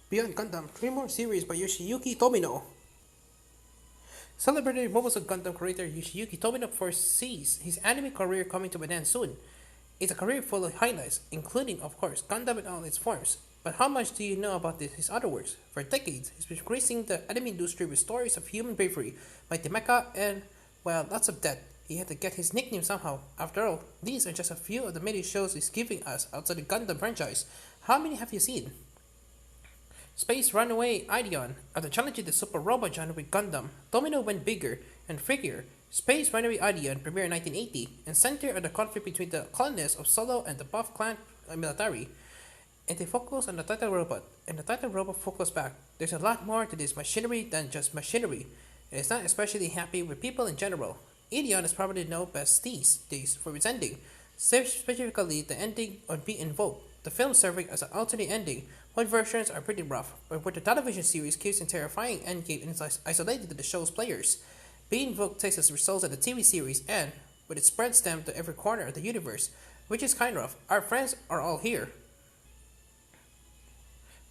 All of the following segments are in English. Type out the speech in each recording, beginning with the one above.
Beyond Gundam, three more series by Yoshiyuki Tomino. Celebrated Mobile Gundam creator Yoshiyuki Tomino foresees his anime career coming to an end soon. It's a career full of highlights, including, of course, Gundam in all its forms. But how much do you know about his other works? For decades, he's been gracing the anime industry with stories of human bravery, mighty mecha, and, well, lots of death. He had to get his nickname somehow. After all, these are just a few of the many shows he's giving us outside the Gundam franchise. How many have you seen? Space Runaway Ideon. After challenging the super robot genre with Gundam, Tomino went bigger and freakier. Space Runaway Ideon premiered in 1980 and centered on the conflict between the colonists of Solo and the Buff clan military. And they focus on the title robot, and the title robot focused back. There's a lot more to this machinery than just machinery. It is not especially happy with people in general. Ideon is probably known best these days for its ending, specifically the ending on Be Invoked. The film serving as an alternate ending. Both versions are pretty rough, but where the television series keeps a terrifying endgame and is isolated to the show's players. Be Invoked takes its results of the TV series and, with it spreads them to every corner of the universe, which is kind of, our friends are all here.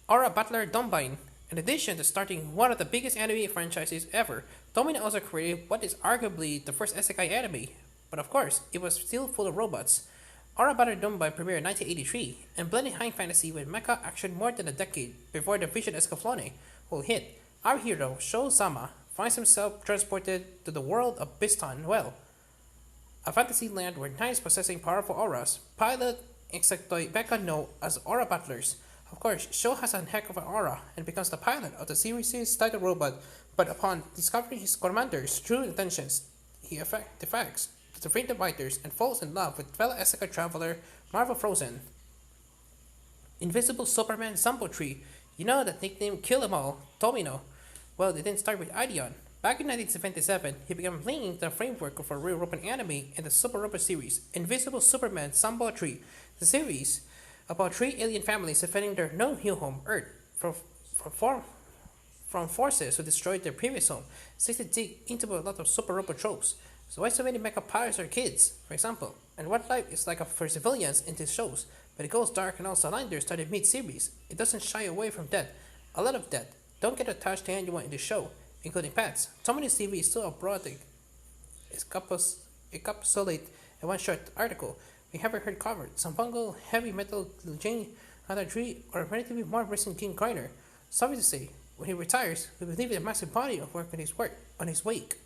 Aura Battler Dombine. In addition to starting one of the biggest anime franchises ever, Tomino also created what is arguably the first isekai anime, but of course, it was still full of robots. Aura Battler Dombine premiered in 1983 and blended high fantasy with mecha action more than a decade before the Vision Escaflowne will hit. Our hero, Sho Sama, finds himself transported to the world of Bistan Well, a fantasy land where knights possessing powerful auras pilot insectoid mecha known as Aura Battlers. Of course, Sho has a heck of an aura and becomes the pilot of the series' title robot, but upon discovering his commander's true intentions, he defects to the Freedom Fighters and falls in love with fellow Isekai traveler Marvel Frozen. Invisible Superman Sambo Tree. You know that nickname Kill 'Em All, Tomino. Well, it didn't start with Ideon. Back in 1977, he began playing the framework of a real Robot anime in the Super Robot series, Invisible Superman Sambo Tree. The series about three alien families defending their known new home, Earth, from forces who destroyed their previous home. Seems to dig into a lot of Super Robot tropes. So why so many mecha pilots are kids, for example? And what life is like for civilians in these shows? But it goes dark and also Cylinders started mid-series. It doesn't shy away from death. A lot of death. Don't get attached to anyone in the show, including pets. Tomino's TV is still a broad encapsulate in one short article. We haven't heard covered. Some bungle, heavy metal Jane, another tree, or a relatively more recent King Coiner. Sorry to say, when he retires, we will leave a massive body of work on his wake.